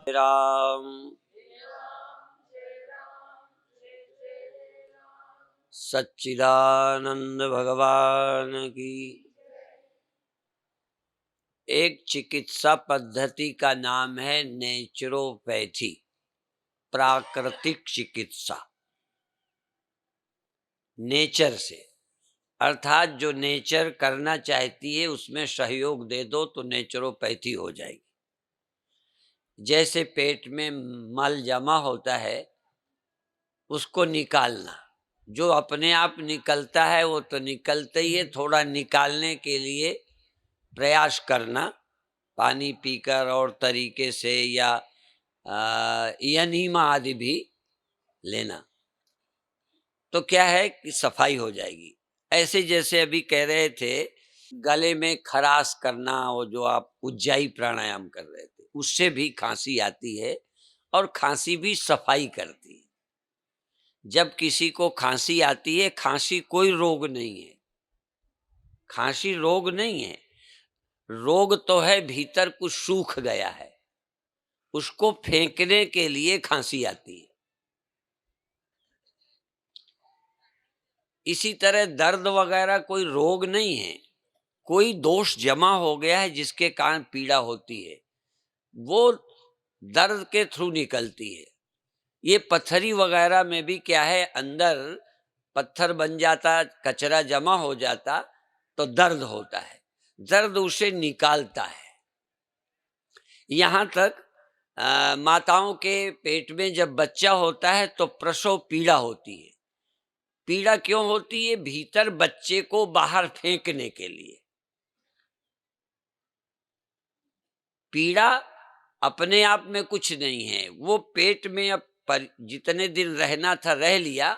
राम सच्चिदानंद भगवान की। एक चिकित्सा पद्धति का नाम है नेचुरोपैथी, प्राकृतिक चिकित्सा। नेचर से अर्थात जो नेचर करना चाहती है उसमें सहयोग दे दो तो नेचुरोपैथी हो जाएगी। जैसे पेट में मल जमा होता है उसको निकालना, जो अपने आप निकलता है वो तो निकलता ही है, थोड़ा निकालने के लिए प्रयास करना, पानी पीकर और तरीके से या एनीमा आदि भी लेना, तो क्या है कि सफाई हो जाएगी। ऐसे जैसे अभी कह रहे थे गले में खराश करना, वो जो आप उज्जाई प्राणायाम कर रहे थे, उससे भी खांसी आती है और खांसी भी सफाई करती है। जब किसी को खांसी आती है, खांसी कोई रोग नहीं है, खांसी रोग नहीं है, रोग तो है भीतर कुछ सूख गया है, उसको फेंकने के लिए खांसी आती है। इसी तरह दर्द वगैरह कोई रोग नहीं है, कोई दोष जमा हो गया है जिसके कारण पीड़ा होती है, वो दर्द के थ्रू निकलती है। ये पत्थरी वगैरह में भी क्या है, अंदर पत्थर बन जाता, कचरा जमा हो जाता तो दर्द होता है, दर्द उसे निकालता है। यहाँ तक माताओं के पेट में जब बच्चा होता है तो प्रसव पीड़ा होती है। पीड़ा क्यों होती है? भीतर बच्चे को बाहर फेंकने के लिए। पीड़ा अपने आप में कुछ नहीं है, वो पेट में अब जितने दिन रहना था रह लिया,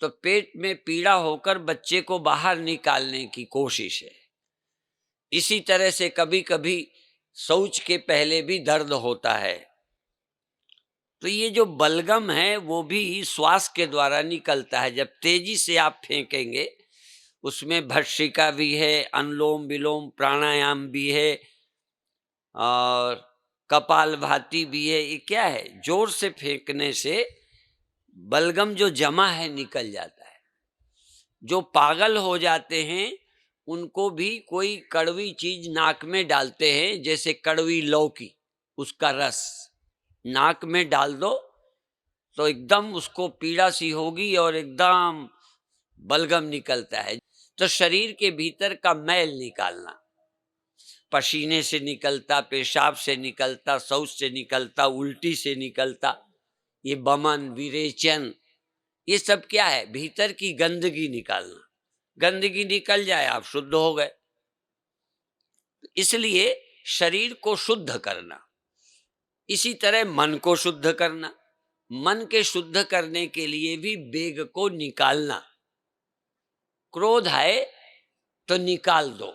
तो पेट में पीड़ा होकर बच्चे को बाहर निकालने की कोशिश है। इसी तरह से कभी कभी शौच के पहले भी दर्द होता है, तो ये जो बलगम है वो भी श्वास के द्वारा निकलता है। जब तेजी से आप फेंकेंगे, उसमें भस्त्रिका भी है, अनुलोम विलोम प्राणायाम भी है और कपालभाति भी है। ये क्या है, जोर से फेंकने से बलगम जो जमा है निकल जाता है। जो पागल हो जाते हैं उनको भी कोई कड़वी चीज नाक में डालते हैं, जैसे कड़वी लौकी, उसका रस नाक में डाल दो तो एकदम उसको पीड़ा सी होगी और एकदम बलगम निकलता है। तो शरीर के भीतर का मैल निकालना, पसीने से निकलता, पेशाब से निकलता, शौच से निकलता, उल्टी से निकलता, ये बमन विरेचन, ये सब क्या है, भीतर की गंदगी निकालना। गंदगी निकल जाए आप शुद्ध हो गए। इसलिए शरीर को शुद्ध करना, इसी तरह मन को शुद्ध करना। मन के शुद्ध करने के लिए भी वेग को निकालना। क्रोध है तो निकाल दो।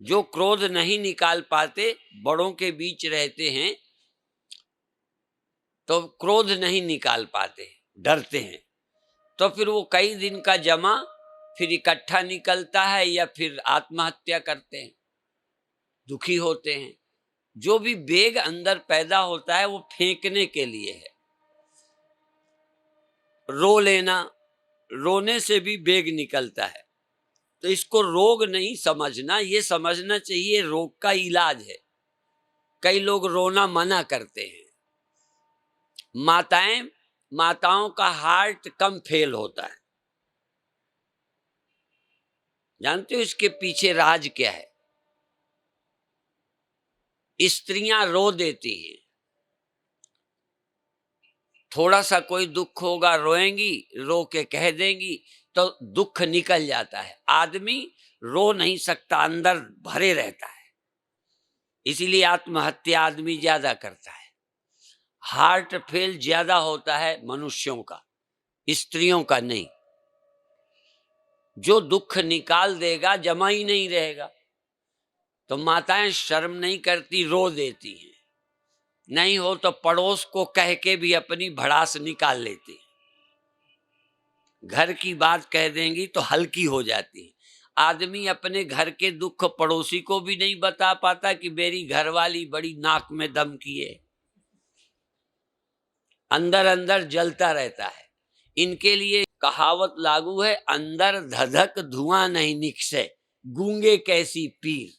जो क्रोध नहीं निकाल पाते, बड़ों के बीच रहते हैं तो क्रोध नहीं निकाल पाते, डरते हैं, तो फिर वो कई दिन का जमा फिर इकट्ठा निकलता है या फिर आत्महत्या करते हैं, दुखी होते हैं। जो भी वेग अंदर पैदा होता है वो फेंकने के लिए है। रो लेना, रोने से भी वेग निकलता है, तो इसको रोग नहीं समझना, ये समझना चाहिए रोग का इलाज है। कई लोग रोना मना करते हैं। माताओं का हार्ट कम फेल होता है। जानते हो इसके पीछे राज क्या है? स्त्रियां रो देती हैं, थोड़ा सा कोई दुख होगा रोएंगी, रो के कह देंगी तो दुख निकल जाता है। आदमी रो नहीं सकता, अंदर भरे रहता है, इसीलिए आत्महत्या आदमी ज्यादा करता है। हार्ट फेल ज्यादा होता है मनुष्यों का, स्त्रियों का नहीं। जो दुख निकाल देगा जमा ही नहीं रहेगा। तो माताएं शर्म नहीं करती, रो देती हैं। नहीं हो तो पड़ोस को कह के भी अपनी भड़ास निकाल लेती। घर की बात कह देंगी तो हल्की हो जाती है। आदमी अपने घर के दुख पड़ोसी को भी नहीं बता पाता कि मेरी घरवाली बड़ी नाक में दम किए, अंदर अंदर जलता रहता है। इनके लिए कहावत लागू है, अंदर धधक धुआं नहीं निकसे, गूंगे कैसी पीर।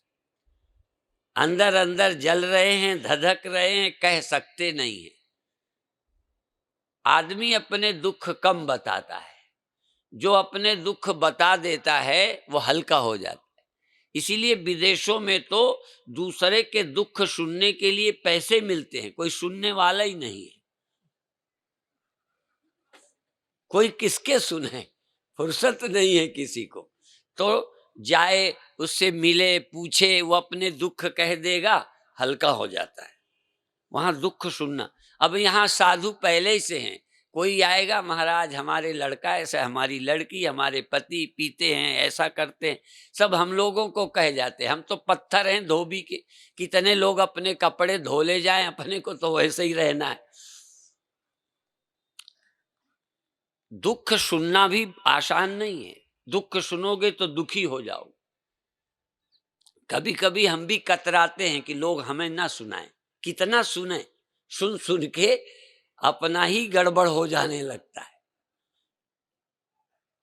अंदर अंदर जल रहे हैं, धधक रहे हैं, कह सकते नहीं है। आदमी अपने दुख कम बताता है, जो अपने दुख बता देता है वो हल्का हो जाता है। इसीलिए विदेशों में तो दूसरे के दुख सुनने के लिए पैसे मिलते हैं, कोई सुनने वाला ही नहीं है। कोई किसके सुने, फुर्सत नहीं है किसी को। तो जाए, उससे मिले, पूछे, वो अपने दुख कह देगा, हल्का हो जाता है। वहां दुख सुनना। अब यहाँ साधु पहले ही से हैं, कोई आएगा, महाराज हमारे लड़का ऐसा, हमारी लड़की, हमारे पति पीते हैं, ऐसा करते हैं, सब हम लोगों को कह जाते हैं। हम तो पत्थर हैं धोबी के, कितने लोग अपने कपड़े धो ले जाएं, अपने को तो वैसे ही रहना है। दुख सुनना भी आसान नहीं है, दुख सुनोगे तो दुखी हो जाओ। कभी कभी हम भी कतराते हैं कि लोग हमें ना सुनाएं, कितना सुने, सुन सुन के अपना ही गड़बड़ हो जाने लगता है।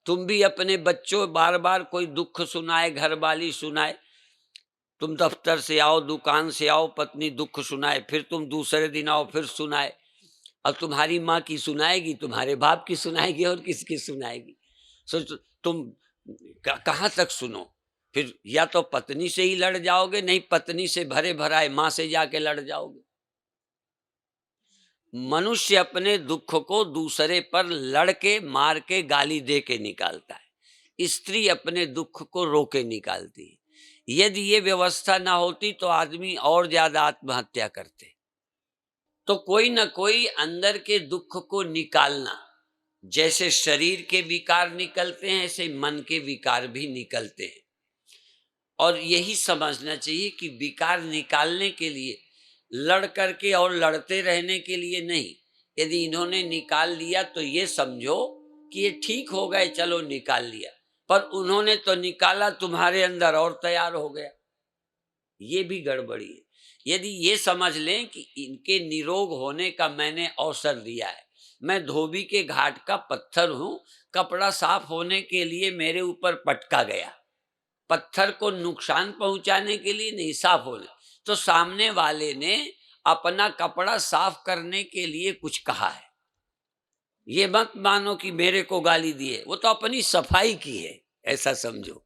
तुम भी अपने बच्चों बार बार कोई दुख सुनाए, घर वाली सुनाए, तुम दफ्तर से आओ, दुकान से आओ, पत्नी दुख सुनाए, फिर तुम दूसरे दिन आओ फिर सुनाए। अब तुम्हारी माँ की सुनाएगी, तुम्हारे बाप की सुनाएगी, और किसकी सुनाएगी। सोच, तुम कहाँ तक सुनो। फिर या तो पत्नी से ही लड़ जाओगे, नहीं पत्नी से भरे भराए माँ से जाके लड़ जाओगे। मनुष्य अपने दुख को दूसरे पर लड़के, मार के, गाली दे के निकालता है। स्त्री अपने दुख को रोके निकालती है। यदि ये व्यवस्था ना होती तो आदमी और ज्यादा आत्महत्या करते। तो कोई ना कोई अंदर के दुख को निकालना, जैसे शरीर के विकार निकलते हैं ऐसे मन के विकार भी निकलते हैं। और यही समझना चाहिए कि विकार निकालने के लिए लड़ करके और लड़ते रहने के लिए नहीं। यदि इन्होंने निकाल लिया तो ये समझो कि ये ठीक हो गए, चलो निकाल लिया, पर उन्होंने तो निकाला, तुम्हारे अंदर और तैयार हो गया, ये भी गड़बड़ी है। यदि ये समझ लें कि इनके निरोग होने का मैंने अवसर दिया है, मैं धोबी के घाट का पत्थर हूं, कपड़ा साफ होने के लिए मेरे ऊपर पटका गया, पत्थर को नुकसान पहुंचाने के लिए नहीं, साफ होने। तो सामने वाले ने अपना कपड़ा साफ करने के लिए कुछ कहा है, ये मत मानो कि मेरे को गाली दिए, वो तो अपनी सफाई की है, ऐसा समझो।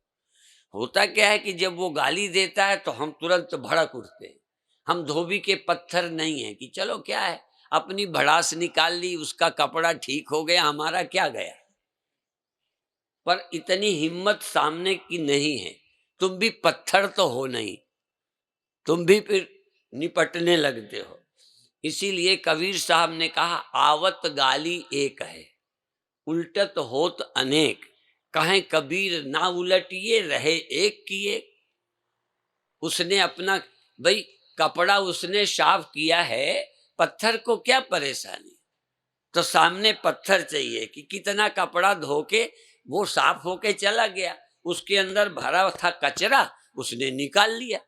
होता क्या है कि जब वो गाली देता है तो हम तुरंत भड़क उठते हैं। हम धोबी के पत्थर नहीं है कि चलो क्या है, अपनी भड़ास निकाल ली, उसका कपड़ा ठीक हो गया, हमारा क्या गया। पर इतनी हिम्मत सामने की नहीं है। तुम भी पत्थर तो हो नहीं, तुम भी फिर निपटने लगते हो। इसीलिए कबीर साहब ने कहा, आवत गाली एक है, उल्टत होत अनेक, कहें कबीर ना उलटिए, रहे एक की एक। उसने अपना, भाई कपड़ा उसने साफ किया है, पत्थर को क्या परेशानी। तो सामने पत्थर चाहिए कि कितना कपड़ा धो के वो साफ होके चला गया, उसके अंदर भरा था कचरा, उसने निकाल लिया।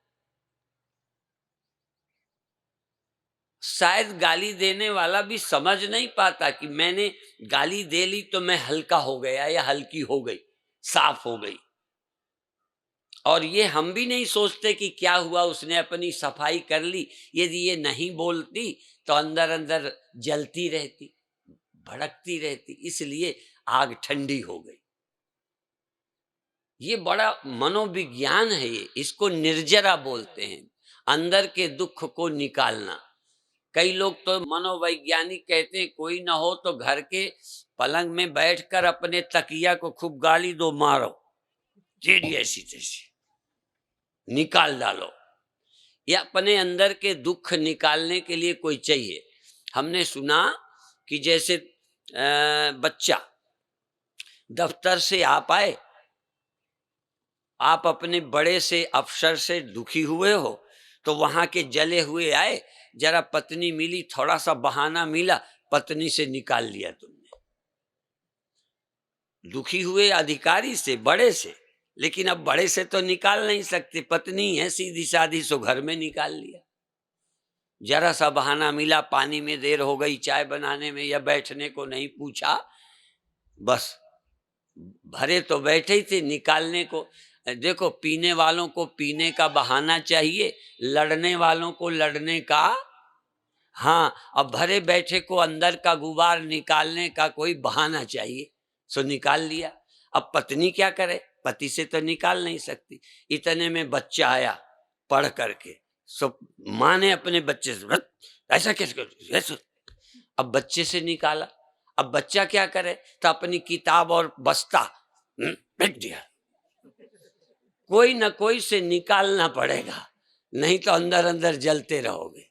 शायद गाली देने वाला भी समझ नहीं पाता कि मैंने गाली दे ली तो मैं हल्का हो गया या हल्की हो गई, साफ हो गई। और ये हम भी नहीं सोचते कि क्या हुआ, उसने अपनी सफाई कर ली। यदि ये नहीं बोलती तो अंदर अंदर जलती रहती, भड़कती रहती, इसलिए आग ठंडी हो गई। ये बड़ा मनोविज्ञान है, ये इसको निर्जरा बोलते हैं, अंदर के दुख को निकालना। कई लोग तो मनोवैज्ञानिक कहते हैं, कोई ना हो तो घर के पलंग में बैठकर अपने तकिया को खूब गाली दो, मारो, तेरी ऐसी तैसी, निकाल डालो। या अपने अंदर के दुख निकालने के लिए कोई चाहिए। हमने सुना कि जैसे बच्चा दफ्तर से आ पाए, आप अपने बड़े से अफसर से दुखी हुए हो, तो वहां के जले हुए आए, जरा पत्नी मिली, थोड़ा सा बहाना मिला, पत्नी से निकाल लिया तुमने। दुखी हुए अधिकारी से, बड़े से, लेकिन अब बड़े से तो निकाल नहीं सकते, पत्नी है सीधी सादी, सो घर में निकाल लिया। जरा सा बहाना मिला, पानी में देर हो गई, चाय बनाने में या बैठने को नहीं पूछा, बस भरे तो बैठे ही थे, निकालने को। देखो, पीने वालों को पीने का बहाना चाहिए, लड़ने वालों को लड़ने का। हाँ, अब भरे बैठे को अंदर का गुबार निकालने का कोई बहाना चाहिए, सो निकाल लिया। अब पत्नी क्या करे, पति से तो निकाल नहीं सकती। इतने में बच्चा आया पढ़ करके, सो माँ ने अपने बच्चे से, "रत, ऐसा कैसे कर ऐसा?" अब बच्चे से निकाला। अब बच्चा क्या करे, तो अपनी किताब और बस्ता फेंक दिया। कोई न कोई से निकालना पड़ेगा, नहीं तो अंदर अंदर जलते रहोगे।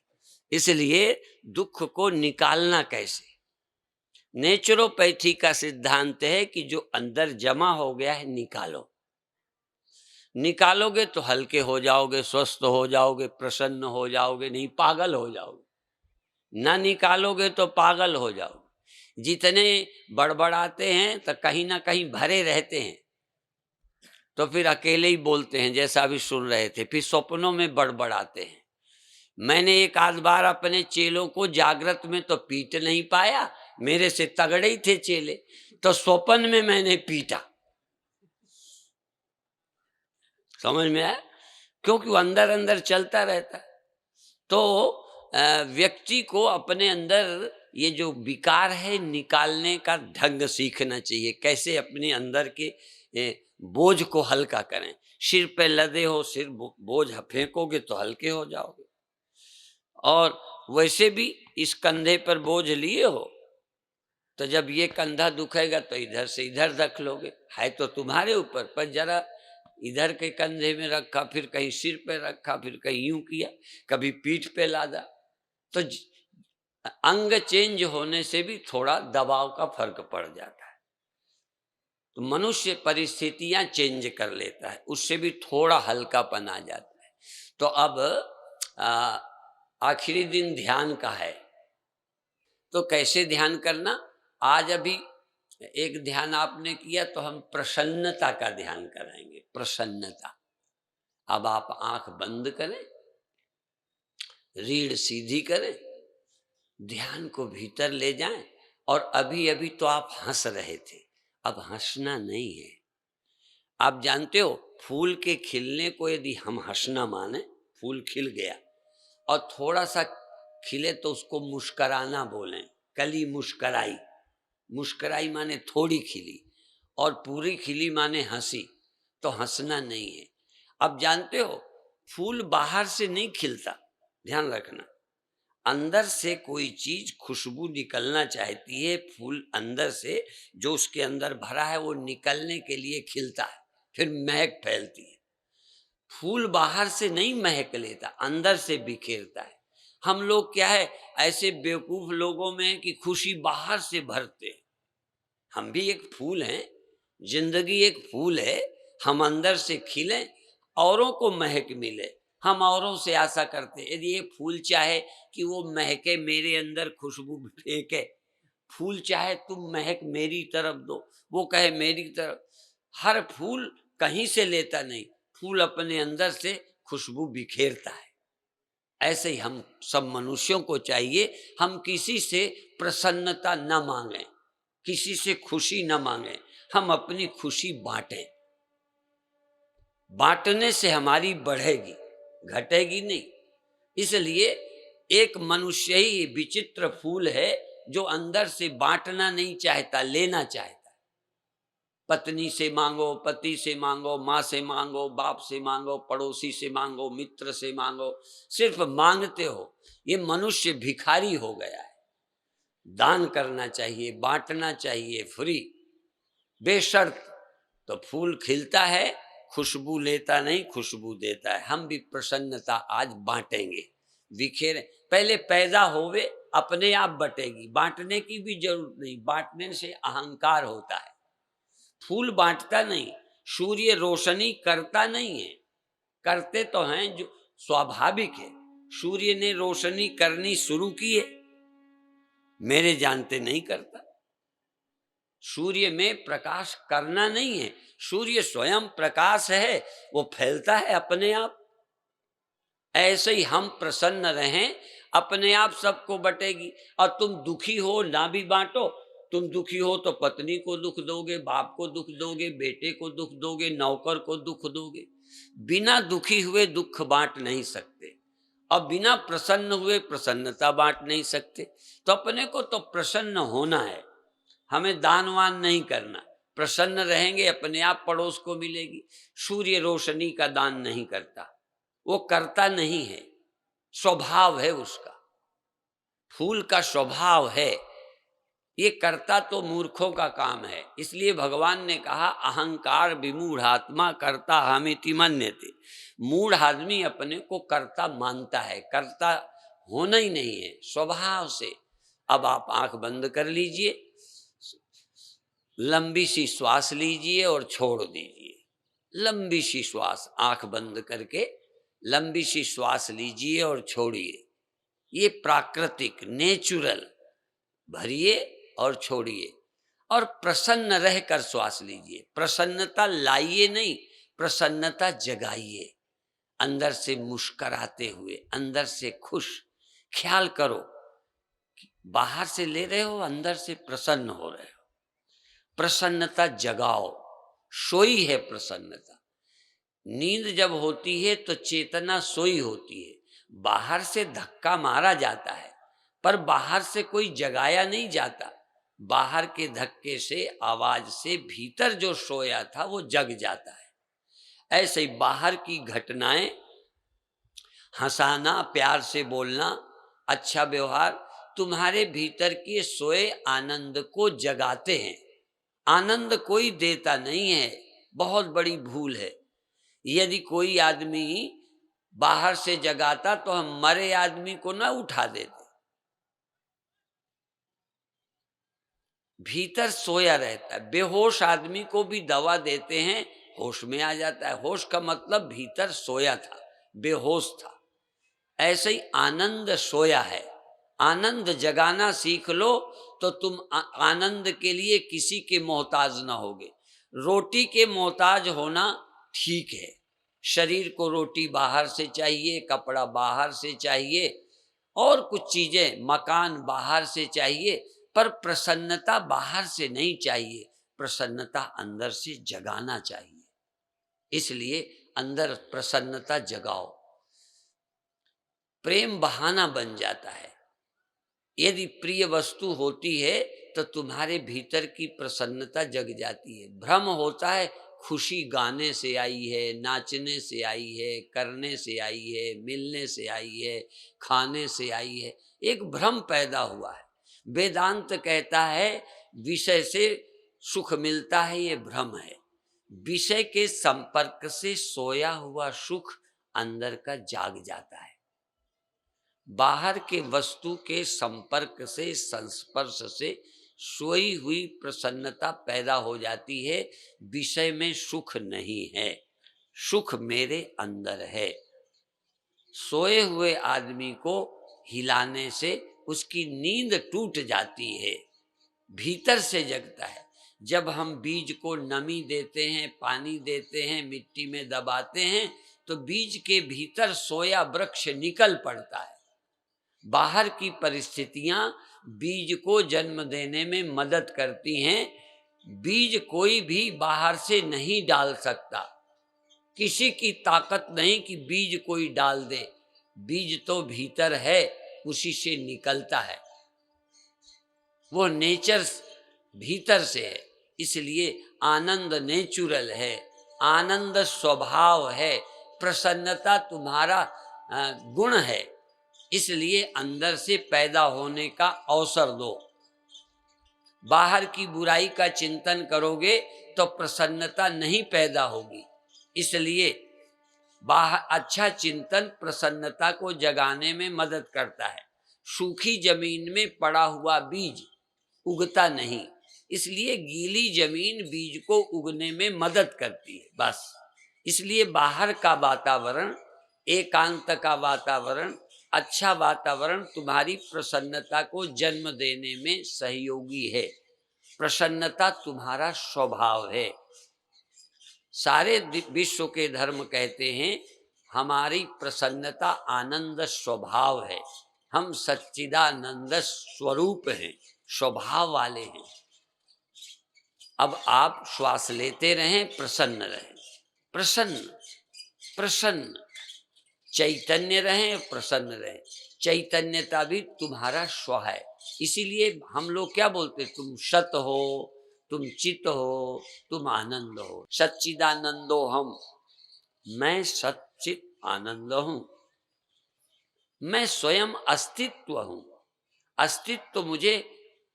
इसलिए दुख को निकालना कैसे? नेचुरोपैथी का सिद्धांत है कि जो अंदर जमा हो गया है, निकालो। निकालोगे तो हल्के हो जाओगे, स्वस्थ हो जाओगे, प्रसन्न हो जाओगे, नहीं पागल हो जाओगे। ना निकालोगे तो पागल हो जाओगे। जितने बड़बड़ाते हैं तो कहीं ना कहीं भरे रहते हैं, तो फिर अकेले ही बोलते हैं, जैसा अभी सुन रहे थे, फिर सपनों में बड़बड़ाते हैं। मैंने एक आध बार अपने चेलों को जागृत में तो पीट नहीं पाया, मेरे से तगड़े ही थे चेले, तो स्वप्न में मैंने पीटा। समझ में आया? क्योंकि वो अंदर अंदर चलता रहता है। तो व्यक्ति को अपने अंदर ये जो विकार है निकालने का ढंग सीखना चाहिए, कैसे अपने अंदर के बोझ को हल्का करें। सिर पे लदे हो, सिर बोझ फेंकोगे तो हल्के हो जाओगे, और वैसे भी इस कंधे पर बोझ लिए हो, तो जब ये कंधा दुखेगा तो इधर से इधर रख लोगे, है तो तुम्हारे ऊपर, पर जरा इधर के कंधे में रखा, फिर कहीं सिर पे रखा, फिर कहीं यूं किया, कभी पीठ पे लादा, तो अंग चेंज होने से भी थोड़ा दबाव का फर्क पड़ जाता है। तो मनुष्य परिस्थितियां चेंज कर लेता है, उससे भी थोड़ा हल्कापन आ जाता है। तो अब आखिरी दिन ध्यान का है, तो कैसे ध्यान करना? आज अभी एक ध्यान आपने किया, तो हम प्रसन्नता का ध्यान कराएंगे। प्रसन्नता। अब आप आंख बंद करें, रीढ़ सीधी करें, ध्यान को भीतर ले जाएं, और अभी अभी तो आप हंस रहे थे, अब हंसना नहीं है। आप जानते हो, फूल के खिलने को यदि हम हंसना माने, फूल खिल गया और थोड़ा सा खिले तो उसको मुस्कराना बोलें। कली मुस्कराई, मुस्कराई माने थोड़ी खिली, और पूरी खिली माने हंसी, तो हंसना नहीं है। अब जानते हो, फूल बाहर से नहीं खिलता, ध्यान रखना। अंदर से कोई चीज खुशबू निकलना चाहती है, फूल अंदर से जो उसके अंदर भरा है वो निकलने के लिए खिलता है, फिर महक फैलती है। फूल बाहर से नहीं महक लेता, अंदर से बिखेरता है। हम लोग क्या है, ऐसे बेवकूफ लोगों में है कि खुशी बाहर से भरते हैं। हम भी एक फूल हैं, जिंदगी एक फूल है, हम अंदर से खिलें, औरों को महक मिले। हम औरों से आशा करते हैं, यदि ये फूल चाहे कि वो महके, मेरे अंदर खुशबू फेंके, फूल चाहे तुम महक मेरी तरफ दो, वो कहे मेरी तरफ। हर फूल कहीं से लेता नहीं, फूल अपने अंदर से खुशबू बिखेरता है। ऐसे ही हम सब मनुष्यों को चाहिए, हम किसी से प्रसन्नता न मांगें, किसी से खुशी न मांगें, हम अपनी खुशी बांटें। बांटने से हमारी बढ़ेगी, घटेगी नहीं। इसलिए एक मनुष्य ही विचित्र फूल है जो अंदर से बांटना नहीं चाहता, लेना चाहता है। पत्नी से मांगो, पति से मांगो, माँ से मांगो, बाप से मांगो, पड़ोसी से मांगो, मित्र से मांगो, सिर्फ मांगते हो। ये मनुष्य भिखारी हो गया है। दान करना चाहिए, बांटना चाहिए, फ्री, बेशर्त, तो फूल खिलता है, खुशबू लेता नहीं, खुशबू देता है। हम भी प्रसन्नता आज बांटेंगे, बिखेरे। पहले पैदा होवे, अपने आप बटेगी, बांटने की भी जरूरत नहीं। बांटने से अहंकार होता है। फूल बांटता नहीं, सूर्य रोशनी करता नहीं है, करते तो हैं जो स्वाभाविक है। सूर्य ने रोशनी करनी शुरू की है, मेरे जानते नहीं करता। सूर्य में प्रकाश करना नहीं है, सूर्य स्वयं प्रकाश है, वो फैलता है अपने आप। ऐसे ही हम प्रसन्न रहें, अपने आप सबको बटेगी। और तुम दुखी हो ना भी बांटो, तुम दुखी हो तो पत्नी को दुख दोगे, बाप को दुख दोगे, बेटे को दुख दोगे, नौकर को दुख दोगे। बिना दुखी हुए दुख बांट नहीं सकते, और बिना प्रसन्न हुए प्रसन्नता बांट नहीं सकते। तो अपने को तो प्रसन्न होना है, हमें दानवान नहीं करना। प्रसन्न रहेंगे अपने आप पड़ोस को मिलेगी। सूर्य रोशनी का दान नहीं करता, वो करता नहीं है, स्वभाव है उसका, फूल का स्वभाव है। ये करता तो मूर्खों का काम है। इसलिए भगवान ने कहा अहंकार विमूढ़ात्मा कर्ता हमिति मन्यते। मूढ़ आदमी अपने को कर्ता मानता है, कर्ता होना ही नहीं है स्वभाव से। अब आप आंख बंद कर लीजिए, लंबी सी श्वास लीजिए और छोड़ दीजिए। लंबी सी श्वास, आंख बंद करके लंबी सी श्वास लीजिए और छोड़िए। ये प्राकृतिक नेचुरल, भरिए और छोड़िए, और प्रसन्न रहकर श्वास लीजिए। प्रसन्नता लाइए नहीं, प्रसन्नता जगाइए। अंदर से मुस्कराते हुए, अंदर से खुश। ख्याल करो कि बाहर से ले रहे हो, अंदर से प्रसन्न हो रहे हो। प्रसन्नता जगाओ, सोई है प्रसन्नता। नींद जब होती है तो चेतना सोई होती है। बाहर से धक्का मारा जाता है, पर बाहर से कोई जगाया नहीं जाता। बाहर के धक्के से, आवाज से भीतर जो सोया था वो जग जाता है। ऐसे ही बाहर की घटनाएं, हंसाना, प्यार से बोलना, अच्छा व्यवहार तुम्हारे भीतर के सोए आनंद को जगाते हैं। आनंद कोई देता नहीं है, बहुत बड़ी भूल है। यदि कोई आदमी बाहर से जगाता तो हम मरे आदमी को ना उठा देते। भीतर सोया रहता है। बेहोश आदमी को भी दवा देते हैं, होश में आ जाता है। होश का मतलब भीतर सोया था, बेहोश था। ऐसे ही आनंद सोया है। आनंद जगाना सीख लो तो तुम आनंद के लिए किसी के मोहताज ना होगे। रोटी के मोहताज होना ठीक है, शरीर को रोटी बाहर से चाहिए, कपड़ा बाहर से चाहिए, और कुछ चीजें, मकान बाहर से चाहिए, पर प्रसन्नता बाहर से नहीं चाहिए। प्रसन्नता अंदर से जगाना चाहिए। इसलिए अंदर प्रसन्नता जगाओ। प्रेम बहाना बन जाता है। यदि प्रिय वस्तु होती है तो तुम्हारे भीतर की प्रसन्नता जग जाती है। भ्रम होता है खुशी गाने से आई है, नाचने से आई है, करने से आई है, मिलने से आई है, खाने से आई है। एक भ्रम पैदा हुआ है। वेदांत कहता है विषय से सुख मिलता है, ये भ्रम है। विषय के संपर्क से सोया हुआ सुख अंदर का जाग जाता है। बाहर के वस्तु के संपर्क से, संस्पर्श से सोई हुई प्रसन्नता पैदा हो जाती है। विषय में सुख नहीं है, सुख मेरे अंदर है। सोए हुए आदमी को हिलाने से उसकी नींद टूट जाती है, भीतर से जगता है। जब हम बीज को नमी देते हैं, पानी देते हैं, मिट्टी में दबाते हैं, तो बीज के भीतर सोया वृक्ष निकल पड़ता है। बाहर की परिस्थितियां बीज को जन्म देने में मदद करती हैं। बीज कोई भी बाहर से नहीं डाल सकता, किसी की ताकत नहीं कि बीज कोई डाल दे। बीज तो भीतर है, उसी से निकलता है, वो नेचर भीतर से है। इसलिए आनंद नेचुरल है, आनंद स्वभाव है, प्रसन्नता तुम्हारा गुण है। इसलिए अंदर से पैदा होने का अवसर दो। बाहर की बुराई का चिंतन करोगे तो प्रसन्नता नहीं पैदा होगी। इसलिए बाहर अच्छा चिंतन प्रसन्नता को जगाने में मदद करता है। सूखी जमीन में पड़ा हुआ बीज उगता नहीं, इसलिए गीली जमीन बीज को उगने में मदद करती है, बस। इसलिए बाहर का वातावरण, एकांत का वातावरण, अच्छा वातावरण तुम्हारी प्रसन्नता को जन्म देने में सहयोगी है। प्रसन्नता तुम्हारा स्वभाव है। सारे विश्व के धर्म कहते हैं हमारी प्रसन्नता आनंद स्वभाव है, हम सच्चिदानंद स्वरूप हैं, स्वभाव वाले हैं। अब आप श्वास लेते रहें, प्रसन्न रहें, प्रसन्न प्रसन्न, चैतन्य रहें, प्रसन्न रहें। चैतन्यता भी तुम्हारा स्व है। इसीलिए हम लोग क्या बोलते, तुम सत हो, तुम चित हो, तुम आनंद हो। सच्चिदानंदो हम, मैं सच्चित आनंद हूं, मैं स्वयं अस्तित्व हूं। अस्तित्व मुझे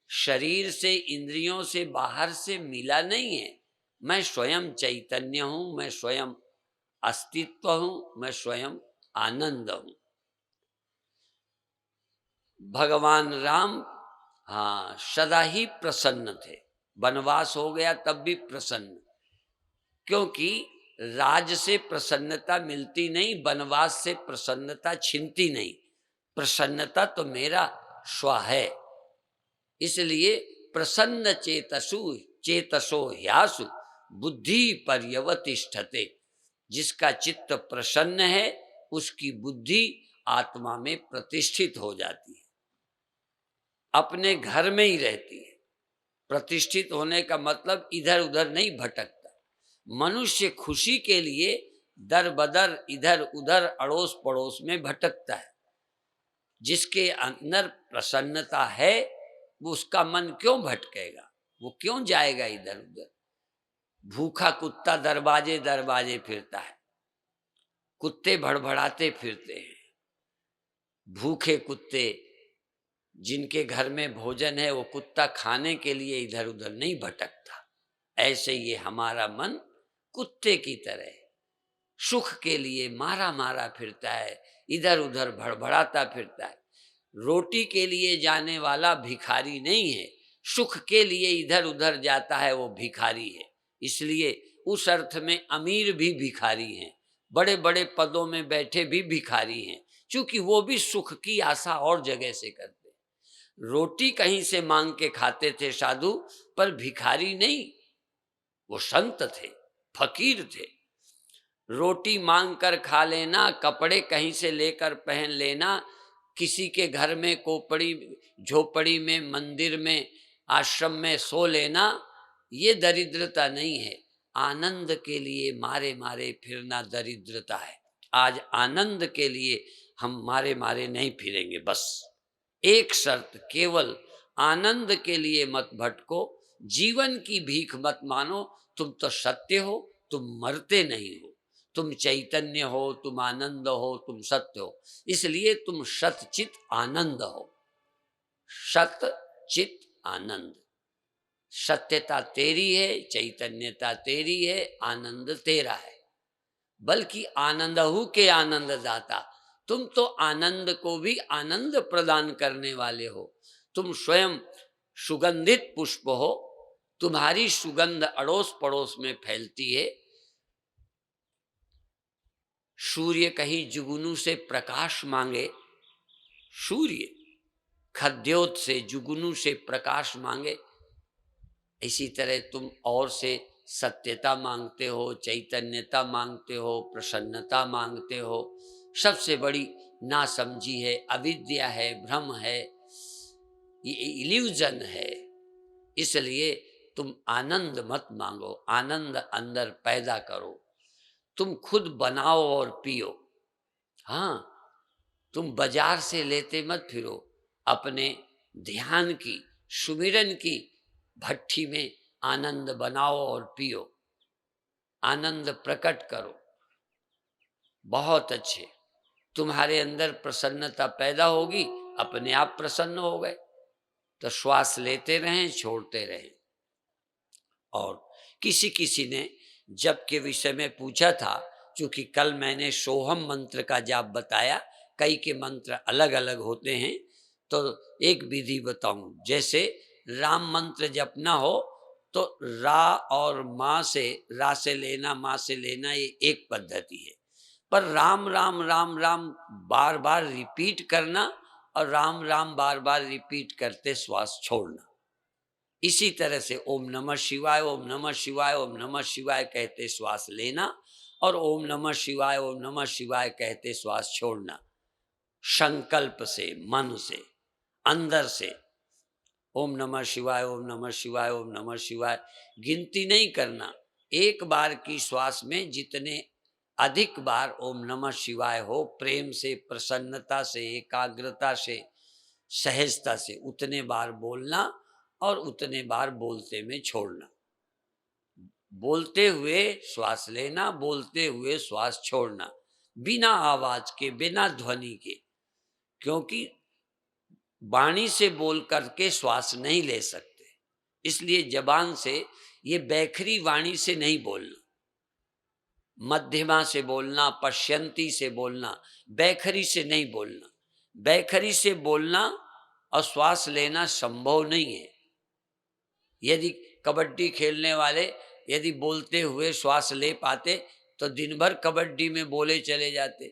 शरीर से, इंद्रियों से, बाहर से मिला नहीं है। मैं स्वयं चैतन्य हूं, मैं स्वयं अस्तित्व हूं, मैं स्वयं आनंद हूं। भगवान राम हाँ सदा ही प्रसन्न थे, वनवास हो गया तब भी प्रसन्न, क्योंकि राज से प्रसन्नता मिलती नहीं, वनवास से प्रसन्नता छिनती नहीं। प्रसन्नता तो मेरा स्व है। इसलिए प्रसन्न चेतसो ह्यासु बुद्धि पर्यवतिष्ठते। जिसका चित्त प्रसन्न है उसकी बुद्धि आत्मा में प्रतिष्ठित हो जाती है, अपने घर में ही रहती है। प्रतिष्ठित होने का मतलब इधर उधर नहीं भटकता। मनुष्य खुशी के लिए दर बदर इधर उधर अड़ोस पड़ोस में भटकता है। जिसके अंदर प्रसन्नता है वो, उसका मन क्यों भटकेगा, वो क्यों जाएगा इधर उधर। भूखा कुत्ता दरवाजे दरवाजे फिरता है, कुत्ते भड़बड़ाते फिरते हैं। भूखे कुत्ते, जिनके घर में भोजन है, वो कुत्ता खाने के लिए इधर उधर नहीं भटकता। ऐसे ये हमारा मन कुत्ते की तरह सुख के लिए मारा मारा फिरता है, इधर उधर भड़बड़ाता फिरता है। रोटी के लिए जाने वाला भिखारी नहीं है, सुख के लिए इधर उधर जाता है वो भिखारी है। इसलिए उस अर्थ में अमीर भी भिखारी हैं, बड़े बड़े पदों में बैठे भी भिखारी हैं, क्योंकि वो भी सुख की आशा और जगह से करते हैं। रोटी कहीं से मांग के खाते थे साधु, पर भिखारी नहीं, वो संत थे, फकीर थे। रोटी मांग कर खा लेना, कपड़े कहीं से लेकर पहन लेना, किसी के घर में कोपड़ी झोपड़ी में, मंदिर में, आश्रम में सो लेना, ये दरिद्रता नहीं है। आनंद के लिए मारे मारे फिरना दरिद्रता है। आज आनंद के लिए हम मारे मारे नहीं फिरेंगे। बस एक शर्त, केवल आनंद के लिए मत भटको, जीवन की भीख मत मानो। तुम तो सत्य हो, तुम मरते नहीं हो, तुम चैतन्य हो, तुम आनंद हो, तुम सत्य हो। इसलिए तुम सत चित आनंद हो। सत चित आनंद, सत्यता तेरी है, चैतन्यता तेरी है, आनंद तेरा है। बल्कि आनंद हु के आनंद दाता, तुम तो आनंद को भी आनंद प्रदान करने वाले हो। तुम स्वयं सुगंधित पुष्प हो, तुम्हारी सुगंध अड़ोस पड़ोस में फैलती है। सूर्य कहीं जुगनू से प्रकाश मांगे, सूर्य खद्योत से, जुगनू से प्रकाश मांगे, इसी तरह तुम और से सत्यता मांगते हो, चैतन्यता मांगते हो, प्रसन्नता मांगते हो। सबसे बड़ी नासमझी है, अविद्या है, भ्रम है, ये इल्यूजन है। इसलिए तुम आनंद मत मांगो, आनंद अंदर पैदा करो। तुम खुद बनाओ और पियो। हाँ, तुम बाजार से लेते मत फिरो। अपने ध्यान की, सुमिरन की भट्ठी में आनंद बनाओ और पियो, आनंद प्रकट करो। बहुत अच्छे, तुम्हारे अंदर प्रसन्नता पैदा होगी, अपने आप प्रसन्न हो गए। तो श्वास लेते रहें, छोड़ते रहें। और किसी किसी ने जप के विषय में पूछा था, क्योंकि कल मैंने सोहम मंत्र का जाप बताया, कई के मंत्र अलग अलग होते हैं, तो एक विधि बताऊं। जैसे राम मंत्र जपना हो तो रा और माँ से, रा से लेना, माँ से लेना, ये एक पद्धति है। पर राम राम राम राम बार बार रिपीट करना और राम राम बार बार रिपीट करते श्वास छोड़ना, इसी तरह से ओम नमः शिवाय, ओम नमः शिवाय, ओम नमः शिवाय कहते श्वास लेना और ओम नमः शिवाय, ओम नमः शिवाय कहते श्वास छोड़ना। संकल्प से, मन से, अंदर से ओम नमः शिवाय, ओम नमः शिवाय, ओम नमः शिवाय। गिनती नहीं करना, एक बार की श्वास में जितने अधिक बार ओम नमः शिवाय हो, प्रेम से, प्रसन्नता से, एकाग्रता से, सहजता से उतने बार बोलना और उतने बार बोलते में छोड़ना। बोलते हुए श्वास लेना, बोलते हुए श्वास छोड़ना, बिना आवाज के, बिना ध्वनि के। क्योंकि वाणी से बोल करके श्वास नहीं ले सकते, इसलिए जबान से, ये बैखरी वाणी से नहीं बोलना, मध्यमा से बोलना, पश्यंती से बोलना, बैखरी से नहीं बोलना। बैखरी से बोलना और श्वास लेना संभव नहीं है। यदि कबड्डी खेलने वाले यदि बोलते हुए श्वास ले पाते तो दिन भर कबड्डी में बोले चले जाते।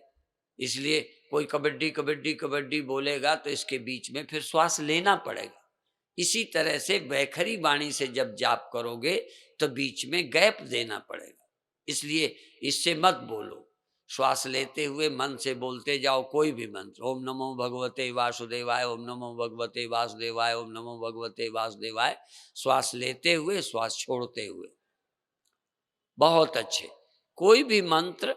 इसलिए कोई कबड्डी कबड्डी कबड्डी बोलेगा तो इसके बीच में फिर श्वास लेना पड़ेगा। इसी तरह से बैखरी वाणी से जब जाप करोगे तो बीच में गैप देना पड़ेगा। इसलिए इससे मत बोलो, श्वास लेते हुए मन से बोलते जाओ कोई भी मंत्र, ओम नमो भगवते वासुदेवाय, ओम नमो भगवते वासुदेवाय, ओम नमो भगवते वासुदेवाय। श्वास लेते हुए, श्वास छोड़ते हुए। बहुत अच्छे। कोई भी मंत्र,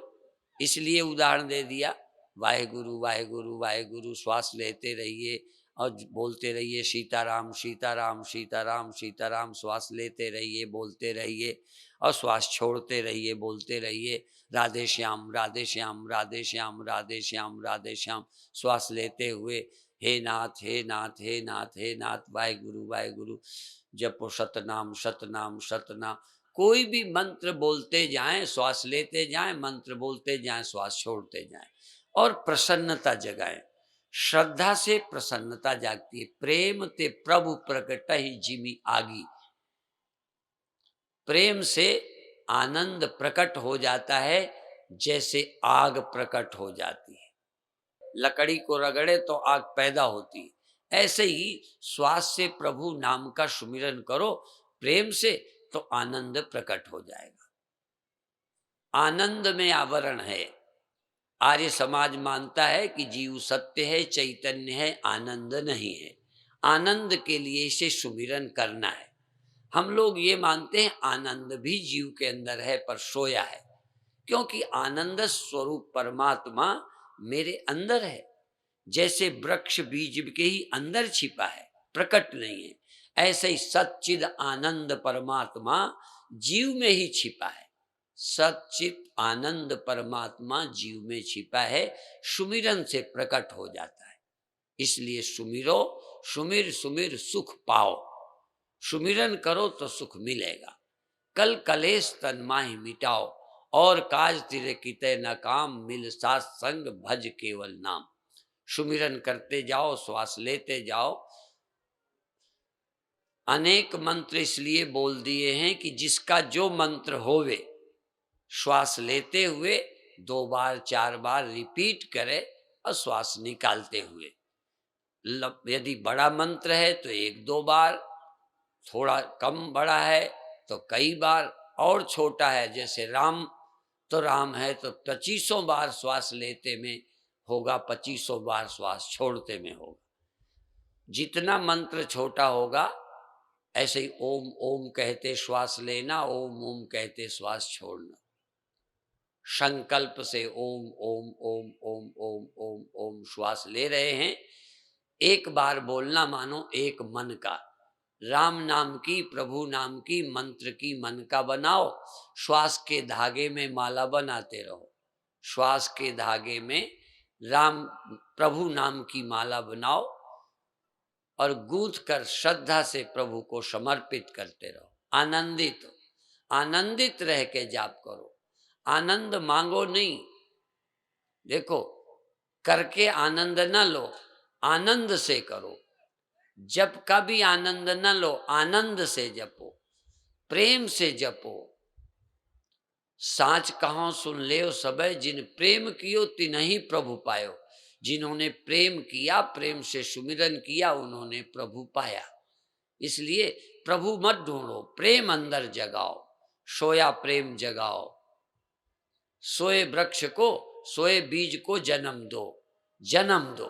इसलिए उदाहरण दे दिया, वाहेगुरु वाहेगुरु वाहेगुरु, श्वास लेते रहिए और बोलते रहिए सीताराम सीताराम सीताराम सीताराम। श्वास लेते रहिए, बोलते रहिए और श्वास छोड़ते रहिए, बोलते रहिए राधे श्याम राधे श्याम राधे श्याम राधे श्याम राधे श्याम। श्वास लेते हुए हे नाथ हे नाथ हे नाथ हे नाथ, वाहेगुरु वाहेगुरु, जपो सतनाम सतनाम सतनाम। कोई भी मंत्र बोलते जाएं, श्वास लेते जाएं, मंत्र बोलते जाएं, श्वास छोड़ते जाएं और प्रसन्नता जगाएं। श्रद्धा से प्रसन्नता जागती है। प्रेम ते प्रभु प्रकट ही जिमी आगी। प्रेम से आनंद प्रकट हो जाता है, जैसे आग प्रकट हो जाती है। लकड़ी को रगड़े तो आग पैदा होती है। ऐसे ही श्वास से प्रभु नाम का सुमिरन करो प्रेम से, तो आनंद प्रकट हो जाएगा। आनंद में आवरण है। आर्य समाज मानता है कि जीव सत्य है, चैतन्य है, आनंद नहीं है। आनंद के लिए इसे सुमिरन करना है। हम लोग ये मानते हैं आनंद भी जीव के अंदर है पर सोया है, क्योंकि आनंद स्वरूप परमात्मा मेरे अंदर है। जैसे वृक्ष बीज के ही अंदर छिपा है, प्रकट नहीं है, ऐसे ही सच्चिद आनंद परमात्मा जीव में ही छिपा है। सच्चित आनंद परमात्मा जीव में छिपा है, सुमिरन से प्रकट हो जाता है। इसलिए सुमिरो, सुमिर सुमिर सुख पाओ। सुमिरन करो तो सुख मिलेगा। कल कलेश तन माहि मिटाओ, और काज तिरे किते न काम, मिल साथ संग भज केवल नाम। सुमिरन करते जाओ, श्वास लेते जाओ। अनेक मंत्र इसलिए बोल दिए हैं कि जिसका जो मंत्र होवे, श्वास लेते हुए 2 बार 4 बार रिपीट करे और श्वास निकालते हुए। यदि बड़ा मंत्र है तो 1-2 बार, थोड़ा कम बड़ा है तो कई बार, और छोटा है जैसे राम, तो राम है तो 25 बार श्वास लेते में होगा, 25 बार श्वास छोड़ते में होगा। जितना मंत्र छोटा होगा, ऐसे ही ओम ओम कहते श्वास लेना, ओम ओम कहते श्वास छोड़ना। संकल्प से ओम ओम ओम ओम ओम ओम ओम श्वास ले रहे हैं। एक बार बोलना मानो एक मन का, राम नाम की, प्रभु नाम की, मंत्र की मन का बनाओ। श्वास के धागे में माला बनाते रहो। श्वास के धागे में राम प्रभु नाम की माला बनाओ और गूंथ कर श्रद्धा से प्रभु को समर्पित करते रहो। आनंदित हो, आनंदित रह के जाप करो। आनंद मांगो नहीं। देखो, करके आनंद न लो, आनंद से करो। जप का भी आनंद न लो, आनंद से जपो, प्रेम से जपो। साच कहो सुन ले सबे, जिन प्रेम कियो तिन्हि प्रभु पायो। जिन्होंने प्रेम किया, प्रेम से सुमिरन किया, उन्होंने प्रभु पाया। इसलिए प्रभु मत ढूंढो, प्रेम अंदर जगाओ, सोया प्रेम जगाओ। सोए वृक्ष को, सोए बीज को जन्म दो, जन्म दो,